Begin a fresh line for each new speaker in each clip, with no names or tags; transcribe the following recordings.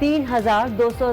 3,200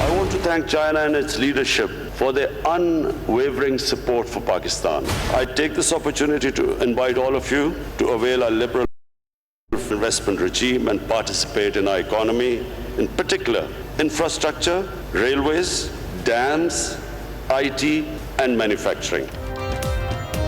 I want to thank China and its leadership for their unwavering support for Pakistan. I take this opportunity to invite all of you to avail our liberal investment regime and participate in our economy, in particular infrastructure, railways, dams, IT and manufacturing.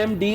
MD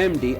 MD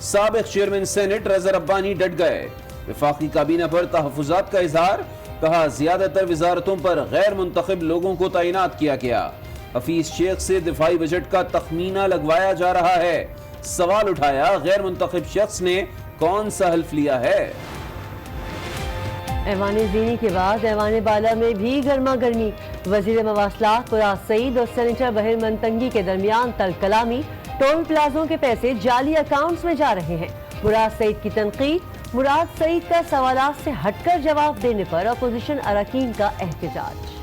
سابق chairman senate رضا ربانی ڈٹ گئے، وفاقی کابینہ پر تحفظات کا اظہار، کہا زیادہ تر وزارتوں پر غیر منتخب لوگوں کو تعینات کیا گیا، حفیظ شیخ سے دفاعی بجٹ کا تخمینہ لگوایا جا رہا ہے، سوال اٹھایا غیر منتخب شخص نے کون سا حلف لیا ہے؟
ایوان زینی کے بعد ایوان بالا میں بھی گرما گرمی، وزیر مواصلات مراد سعید اور سینیٹر بہر منتنگی کے درمیان تلخ کلامی، ٹول پلازوں کے پیسے جعلی اکاؤنٹس میں جا رہے ہیں، مراد سعید کی تنقید، مراد سعید کا سوالات سے ہٹ کر جواب دینے پر اپوزیشن اراکین کا احتجاج۔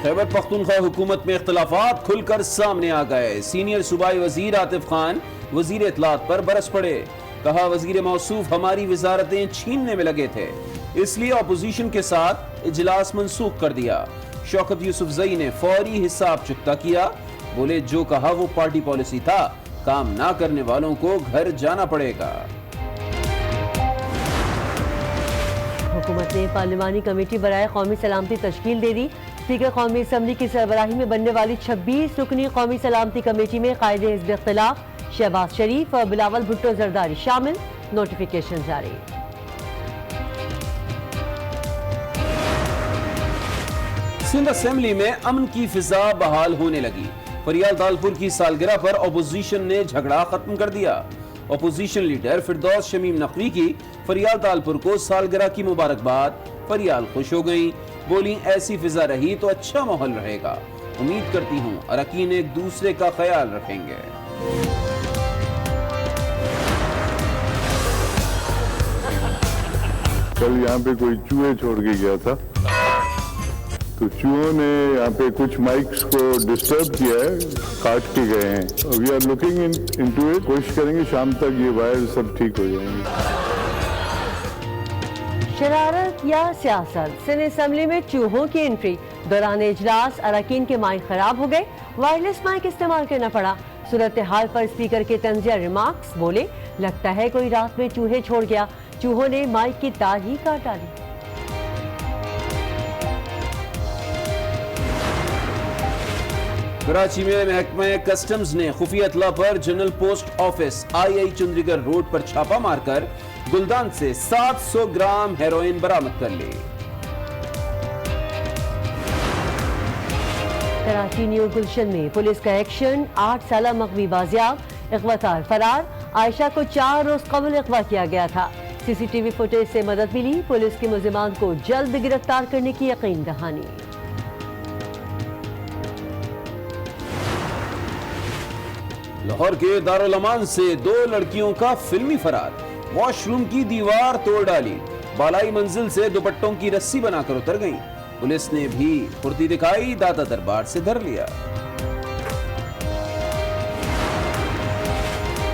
خیبر پختونخوا حکومت میں اختلافات کھل کر سامنے آ گئے، سینئر صوبائی وزیر عاطف خان وزیر اطلاعات پر برس پڑے، کہا وزیر موصوف ہماری وزارتیں چھیننے میں لگے تھے، اس لیے اپوزیشن کے ساتھ اجلاس منسوخ کر دیا۔ شوکت یوسف زئی نے فوری حساب چکتا کیا، بولے جو کہا وہ پارٹی پالیسی تھا، کام نہ کرنے والوں کو گھر جانا پڑے گا۔
حکومت نے پارلیمانی کمیٹی برائے قومی سلامتی تشکیل دے دی، اسپیکر قومی اسمبلی کی سربراہی میں بننے والی 26 رکنی قومی سلامتی کمیٹی میں قائد حزب اختلاف شہباز شریف اور بلاول بھٹو زرداری شامل، نوٹیفیکیشن جاری۔
سندھ اسمبلی میں امن کی فضا بحال ہونے لگی، فریال دالپور کی سالگرہ پر اپوزیشن نے جھگڑا ختم کر دیا، اپوزیشن لیڈر فردوس شمیم نقوی کی فریال دالپور کو سالگرہ کی مبارکباد، فریال خوش ہو گئی، بولی ایسی فضا رہی تو اچھا ماحول رہے گا، امید کرتی ہوں اراکین ایک دوسرے کا خیال رکھیں گے۔
کل یہاں پہ کوئی چوہے چھوڑ کے گیا تھا، تو چوہوں نے یہاں پہ کچھ مائکس کو ڈسٹرب کیا ہے، کاٹ کے گئے ہیں، we are looking into it, کوشش کریں گے شام تک یہ وائر سب ٹھیک ہو جائیں گے۔
شرارت یا سیاست، سندھ اسمبلی میں چوہوں کی انٹری، دوران اجلاس اراکین کے مائک خراب ہو گئے، وائرلیس مائک استعمال کرنا پڑا، صورتحال پر اسپیکر کے طنزیہ ریمارکس، بولے لگتا ہے کوئی رات میں چوہے چھوڑ گیا، چوہوں نے مائک کی تار ہی کاٹ ڈالی۔
کراچی میں محکمہ کسٹمز نے خفیہ اطلاع پر general post office I Chanderi گڑھ روڈ پر چھاپا مار کر گلدان سے 700 گرام ہیروئن برآمد کر لی۔
کراچی نیو گلشن میں پولیس کا ایکشن، 8 سالہ مغوی بازیاب، اغواطار فرار، عائشہ کو 4 روز قبل اغوا کیا گیا تھا، سی سی ٹی وی فوٹیج سے مدد ملی، پولیس کے ملزمان کو جلد گرفتار کرنے کی یقین دہانی۔
لاہور کے دارالامان سے 2 لڑکیوں کا فلمی فرار، واش روم کی دیوار توڑ ڈالی، بالائی منزل سے دوپٹوں کی رسی بنا کر اتر گئیں، پولیس نے بھی پھرتی دکھائی، داتا دربار سے دھر لیا۔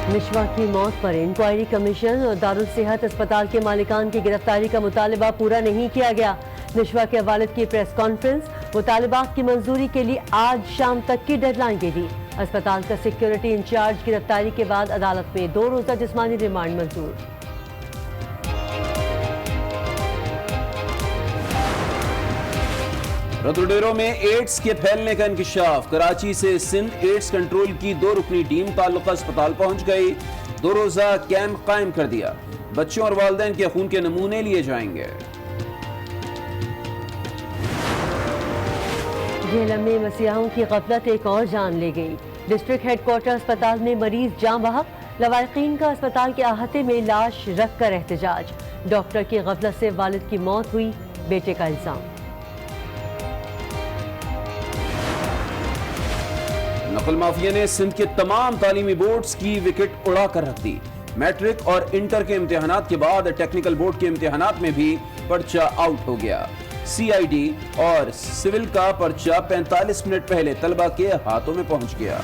مشوا کی موت پر انکوائری کمیشن اور دارالصحت اسپتال کے مالکان کی گرفتاری کا مطالبہ پورا نہیں کیا گیا، مشوا کے والد کی پریس کانفرنس، مطالبات کی منظوری کے لیے آج شام تک کی ڈیڈ لائن دے دی، اسپتال کا سیکیورٹی انچارج گرفتاری کے بعد عدالت میں 2 روزہ جسمانی ریمانڈ منظور۔
رتوڈیرو میں ایڈز کے پھیلنے کا انکشاف، کراچی سے سندھ ایڈز کنٹرول کی 2 رکنی ٹیم تعلقہ اسپتال پہنچ گئی، 2 روزہ کیمپ قائم کر دیا، بچوں اور والدین کے خون کے نمونے لیے جائیں گے۔
جہلم میں مسیحوں کی غفلت ایک اور جان لے گئی، ڈسٹرکٹ ہیڈ کوارٹر اسپتال میں مریض جاں بحق، لواحقین کا اسپتال کے احاطے میں لاش رکھ کر احتجاج، ڈاکٹر کی غفلت سے والد کی موت ہوئی، بیٹے کا الزام۔
نقل مافیا نے سندھ کے تمام تعلیمی بورڈز کی وکٹ اڑا کر رکھ دی، میٹرک اور انٹر کے امتحانات کے بعد ٹیکنیکل بورڈ کے امتحانات میں بھی پرچہ آؤٹ ہو گیا، سی آئی ڈی اور سول کا پرچہ 45 منٹ پہلے طلبہ کے ہاتھوں میں پہنچ گیا۔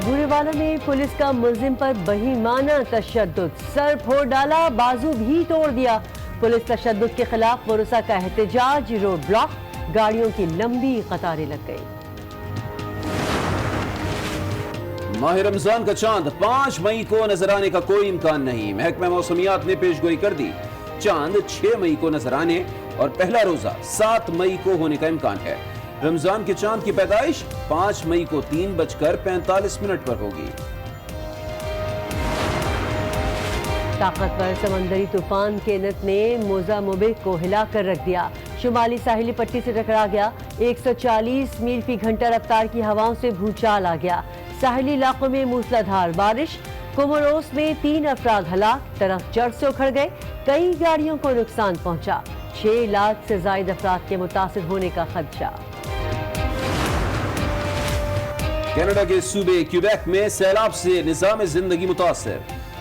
بورے والا میں پولیس کا ملزم پر بہیمانہ تشدد، سر پھوڑ ڈالا، بازو بھی توڑ دیا، پولیس تشدد کے خلاف ورثا کا احتجاج، روڈ بلاک، گاڑیوں کی لمبی قطاریں لگ گئی۔
ماہ رمضان کا چاند 5 مئی کو نظر آنے کا کوئی امکان نہیں، محکمہ موسمیات نے پیش گوئی کر دی، چاند 6 مئی کو نظر آنے اور پہلا روزہ 7 مئی کو ہونے کا امکان ہے۔ رمضان کے چاند کی پیدائش 5 مئی کو 3:45 پر ہوگی۔
طاقتور سمندری طوفان کینت نے موزامبیق کو ہلا کر رکھ دیا۔ شمالی ساحلی پٹی سے ٹکرا گیا۔ 140 میل فی گھنٹہ رفتار کی ہواؤں سے بھونچال آ گیا۔ ساحلی علاقوں میں موسلادھار بارش۔ کوموروس میں 3 افراد ہلاک، درخت جڑ سے اکھڑ گئے، کئی گاڑیوں کو نقصان پہنچا۔ 6 لاکھ سے زائد افراد کے متاثر ہونے کا خدشہ۔
کینیڈا کے صوبے کیوبیک میں سیلاب سے نظام زندگی متاثر۔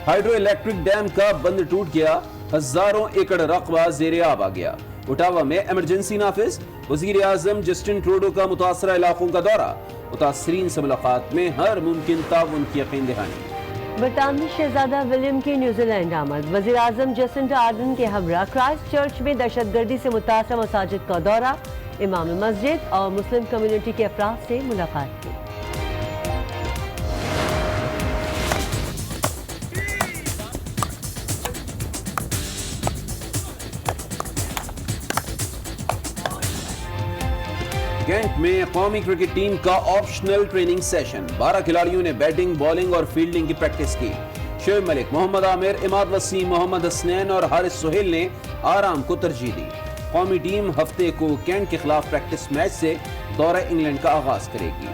ہائیڈرو الیکٹرک ڈیم کا بند ٹوٹ گیا، ہزاروں ایکڑ رقبہ زیر آب آ گیا۔ اٹاوا میں ایمرجنسی نافذ، وزیر اعظم جسٹن ٹروڈو کا متاثرہ علاقوں کا دورہ، متاثرین سے ملاقات میں ہر ممکن تعاون کی یقین دہانی۔
برطانوی شہزادہ ولیم کی نیوزی لینڈ آمد۔ وزیر اعظم جسنڈا آرڈن کے ہمراہ کرائسٹ چرچ میں دہشت گردی سے متاثرہ مساجد کا دورہ، امام مسجد اور مسلم کمیونٹی کے افراد سے ملاقات کی۔
کینٹ میں قومی کرکٹ ٹیم کا آپشنل ٹریننگ سیشن، 12 کھلاڑیوں نے بیٹنگ، بالنگ اور فیلڈنگ کی پریکٹس کی۔ شعیب ملک، محمد عامر، عماد وسیم، محمد حسنین اور حارث سہیل نے آرام کو ترجیح دی۔ قومی ٹیم ہفتے کو کینٹ کے خلاف پریکٹس میچ سے دورہ انگلینڈ کا آغاز کرے گی۔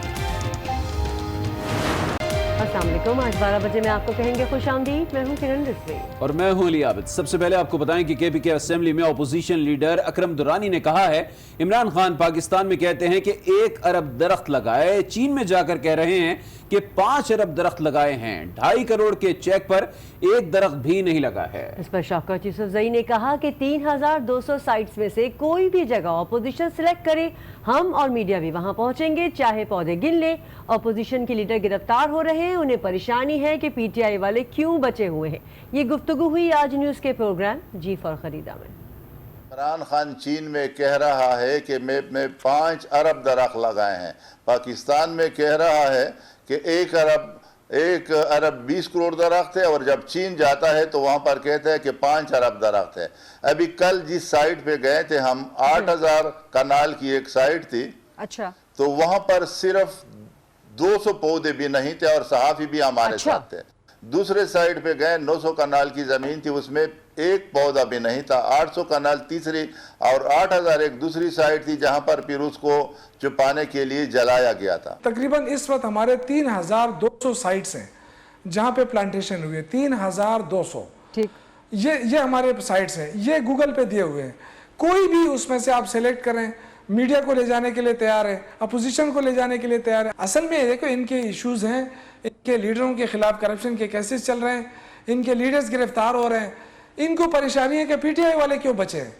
السلام علیکم، آج 12 بجے میں آپ کو کہیں گے خوش آمدید، میں ہوں کرن رضوی
اور میں ہوں علی عابد۔ سب سے پہلے آپ کو بتائیں کہ کے پی کے اسمبلی میں اپوزیشن لیڈر اکرم درانی نے کہا ہے عمران خان پاکستان میں کہتے ہیں کہ 1 ارب درخت لگائے، چین میں جا کر کہہ رہے ہیں کہ 5 ارب درخت لگائے ہیں، 2.5 کروڑ کے چیک پر 1 درخت بھی نہیں لگا ہے۔
اس پر شوکت یوسفزئی نے کہا کہ 3200 سائٹس میں سے کوئی بھی جگہ اپوزیشن سلیکٹ کرے، ہم اور میڈیا بھی وہاں پہنچیں گے، چاہے پودے گن لیں۔ اپوزیشن کے لیڈر گرفتار ہو رہے ہیں، انہیں پریشانی ہے کہ پی ٹی آئی والے کیوں بچے ہوئے ہیں۔ یہ گفتگو ہوئی آج نیوز کے پروگرام جی فار خریدا میں۔
عمران خان چین میں کہہ رہا ہے کہ میں 5 ارب درخت لگائے ہیں، پاکستان میں کہہ رہا ہے کہ 1 ارب 20 کروڑ درخت ہے، اور جب چین جاتا ہے تو وہاں پر کہتا ہے کہ 5 ارب درخت ہے۔ ابھی کل جس سائٹ پہ گئے تھے ہم، 8000 کنال کی ایک سائٹ تھی،
اچھا،
تو وہاں پر صرف 200 پودے بھی نہیں تھے اور صحافی بھی ہمارے ساتھ تھے۔ دوسرے سائٹ پہ گئے، 900 کنال کی زمین تھی، اس میں 1 پودا بھی نہیں تھا۔ 800 کنال تیسری اور 8000 ایک دوسری سائٹ تھی جہاں پر پھر اس کو چھپانے کے لیے جلایا گیا تھا۔
تقریباً اس وقت ہمارے 3200 سائٹس ہیں جہاں پہ پلانٹیشن ہوئی ہے، 3200۔ یہ ہمارے سائٹس ہیں، یہ گوگل پہ دیے ہوئے ہیں، کوئی بھی اس میں سے آپ سیلیکٹ کریں، میڈیا کو لے جانے کے لیے تیار ہے، اپوزیشن کو لے جانے کے لیے تیار ہے۔ اصل میں دیکھو ان کے ایشوز ہیں، ان کے لیڈروں کے خلاف کرپشن کے کیسز چل رہے ہیں، ان کے لیڈرز گرفتار ہو رہے ہیں، ان کو پریشانی ہے کہ پی ٹی آئی والے کیوں بچے ہیں۔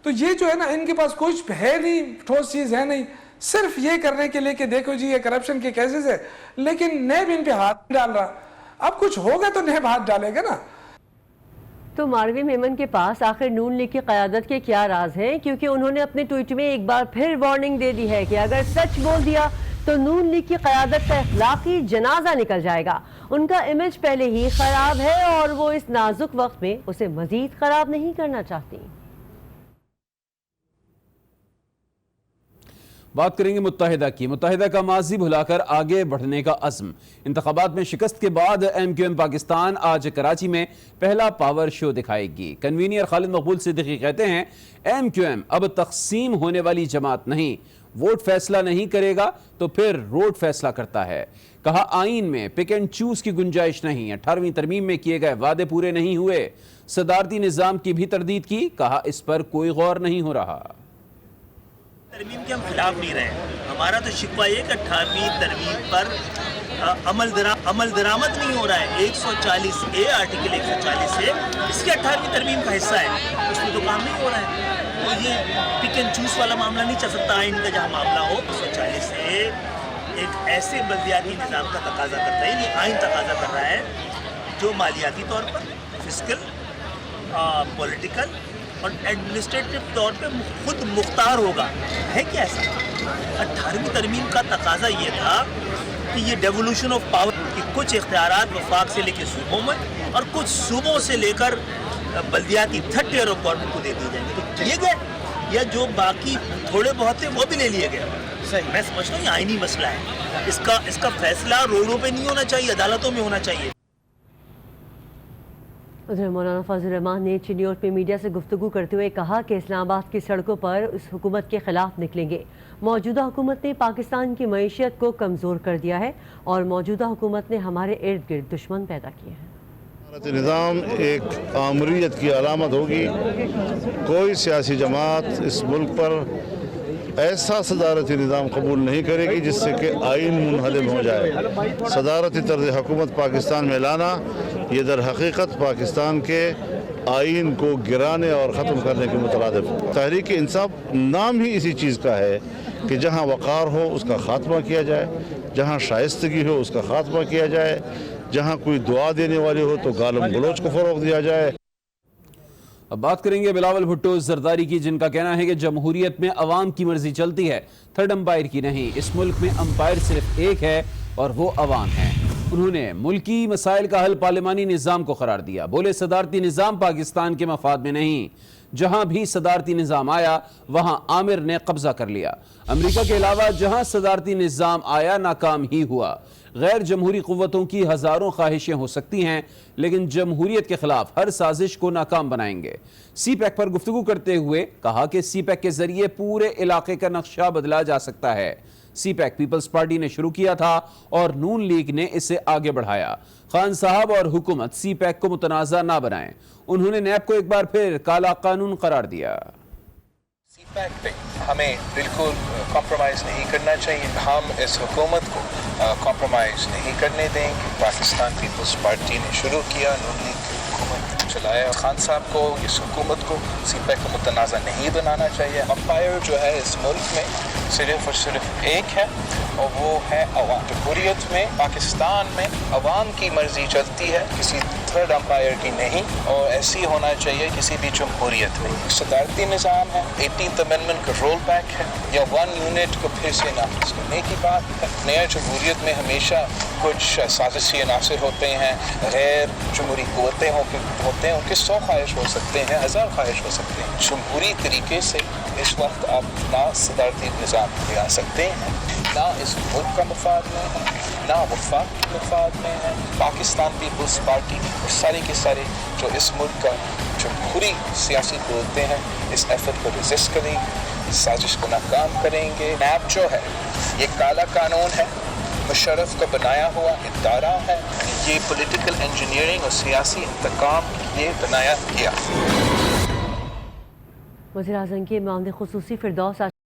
تو یہ جو ہے نا، ان کے پاس کچھ ہے نہیں، ٹھوس چیز ہے نہیں، صرف یہ کرنے کے لیے کہ دیکھو جی یہ کرپشن کے کیسز ہے، لیکن نیب ان پہ ہاتھ ڈال رہا۔ اب کچھ ہوگا تو نیب ہاتھ ڈالے گا نا۔
تو ماروی میمن کے پاس آخر نون لیگ کی قیادت کے کیا راز ہیں، کیونکہ انہوں نے اپنے ٹویٹ میں ایک بار پھر وارننگ دے دی ہے کہ اگر سچ بول دیا تو نون لیگ کی قیادت کا اخلاقی جنازہ نکل جائے گا۔ ان کا امیج پہلے ہی خراب ہے اور وہ اس نازک وقت میں اسے مزید خراب نہیں کرنا چاہتی۔
بات کریں گے متحدہ کی۔ متحدہ کا ماضی بھلا کر آگے بڑھنے کا عزم۔ انتخابات میں شکست کے بعد ایم کیو ایم پاکستان آج کراچی میں پہلا پاور شو دکھائے گی۔ کنوینر خالد مقبول صدیقی کہتے ہیں ایم کیو ایم اب تقسیم ہونے والی جماعت نہیں، ووٹ فیصلہ نہیں کرے گا تو پھر روڈ فیصلہ کرتا ہے۔ کہا آئین میں پک اینڈ چوز کی گنجائش نہیں، 18ویں ترمیم میں کیے گئے وعدے پورے نہیں ہوئے۔ صدارتی نظام کی بھی تردید کی، کہا اس پر کوئی غور نہیں ہو رہا۔
ترمیم کے ہم خلاف نہیں رہے، ہمارا تو شکوہ یہ کہ 18ویں ترمیم پر عمل درآمد نہیں ہو رہا ہے۔ 140A آرٹیکل 140 ہے، اس کے 18ویں ترمیم کا حصہ ہے، اس میں تو کام نہیں ہو رہا ہے۔ تو یہ پک اینڈ چوز والا معاملہ نہیں چل سکتا، آئین کا جہاں معاملہ ہو۔ 140 ایک ایسے بلدیاتی نظام کا تقاضا کرتا ہے، یہ آئین تقاضا کر رہا ہے جو مالیاتی طور پر، فسکل، پولیٹیکل اور ایڈمنسٹریٹو طور پہ خود مختار ہوگا۔ ہے کیا ایسا؟ 18ویں ترمیم کا تقاضا یہ تھا کہ یہ ڈیولوشن آف پاور کی کچھ اختیارات وفاق سے لے کے صوبوں میں اور کچھ صوبوں سے لے کر بلدیاتی تھرڈ ٹیئر آف گورنمنٹ کو دے دیے جائیں گے، تو کیے گئے۔ یا جو باقی تھوڑے بہت تھے وہ بھی لے لیے گئے. میں سمجھتا ہوں یہ آئینی مسئلہ ہے. اس کا فیصلہ روڈوں پہ نہیں ہونا چاہیے, عدالتوں میں ہونا چاہیے.
ادھر مولانا فضل الرحمان نے چنیوٹ میں میڈیا سے گفتگو کرتے ہوئے کہا کہ اسلام آباد کی سڑکوں پر اس حکومت کے خلاف نکلیں گے. موجودہ حکومت نے پاکستان کی معیشت کو کمزور کر دیا ہے اور موجودہ حکومت نے ہمارے ارد گرد دشمن پیدا کیے ہیں.
نظام ایک آمریت کی علامت ہوگی. کوئی سیاسی جماعت اس ملک پر ایسا صدارتی نظام قبول نہیں کرے گی جس سے کہ آئین منہدم ہو جائے. صدارتی طرز حکومت پاکستان میں لانا یہ در حقیقت پاکستان کے آئین کو گرانے اور ختم کرنے کے مترادف. تحریک انصاف نام ہی اسی چیز کا ہے کہ جہاں وقار ہو اس کا خاتمہ کیا جائے, جہاں شائستگی ہو اس کا خاتمہ کیا جائے, جہاں کوئی دعا دینے والی ہو تو گالم گلوچ کو فروغ دیا جائے.
اب بات کریں گے بلاول بھٹو زرداری کی, جن کا کہنا ہے کہ جمہوریت میں عوام کی مرضی چلتی ہے, تھرڈ امپائر کی نہیں. اس ملک میں امپائر صرف ایک ہے اور وہ عوام ہے. انہوں نے ملکی مسائل کا حل پارلیمانی نظام کو قرار دیا. بولے صدارتی نظام پاکستان کے مفاد میں نہیں. جہاں بھی صدارتی نظام آیا وہاں عامر نے قبضہ کر لیا. امریکہ کے علاوہ جہاں صدارتی نظام آیا ناکام ہی ہوا. غیر جمہوری قوتوں کی ہزاروں خواہشیں ہو سکتی ہیں لیکن جمہوریت کے خلاف ہر سازش کو ناکام بنائیں گے. سی پیک پر گفتگو کرتے ہوئے کہا کہ سی پیک کے ذریعے پورے علاقے کا نقشہ بدلا جا سکتا ہے. سی پیک پیپلز پارٹی نے شروع کیا تھا اور نون لیگ نے اسے آگے بڑھایا. خان صاحب اور حکومت سی پیک کو متنازع نہ بنائیں. انہوں نے نیب کو ایک بار پھر کالا قانون قرار دیا.
سی پیک پہ ہمیں بالکل کمپرومائز نہیں کرنا چاہیے. ہم اس حکومت کو کمپرومائز نہیں کرنے دیں گے. پاکستان پیپلز پارٹی نے شروع کیا, نون لیگ حکومت چلایا. خان صاحب کو, اس حکومت کو سی پیک کو متنازع نہیں بنانا چاہیے. امپائر جو ہے اس ملک میں صرف اور صرف ایک ہے اور وہ ہے عوام. جمہوریت میں پاکستان میں عوام کی مرضی چلتی ہے, کسی تھرڈ امپائر کی نہیں, اور ایسی ہونا چاہیے کسی بھی جمہوریت میں. صدارتی نظام ہے, 18th امینڈمنٹ کا رول بیک ہے, یا 1 یونٹ کو پھر سے نافذ کرنے کی بات ہے. نیا جمہوریت میں ہمیشہ کچھ سازشی عناصر ہوتے ہیں, غیر جمہوری قوتیں ہوتے ہیں, ان کے 100 خواہش ہو سکتے ہیں, 1000 خواہش ہو سکتے ہیں. جمہوری طریقے سے اس وقت آپ نہ صدارتی نظام لے آ سکتے ہیں, نہ اس ملک کا مفاد میں ہے, نہ وفاق کے مفاد میں ہے. پاکستان پیپلز پارٹی اور سارے کے سارے جو اس ملک کا جمہوری سیاسی قوتیں ہیں اس ایفرٹ کو ریزسٹ کریں گے, سازش کو ناکام کریں گے. نیب جو ہے یہ کالا قانون ہے, مشرف کا بنایا ہوا ادارہ ہے. یہ پولیٹیکل انجینئرنگ اور سیاسی انتقام کے لیے بنایا گیا.
وزیر اعظم کے معاون خصوصی فردوس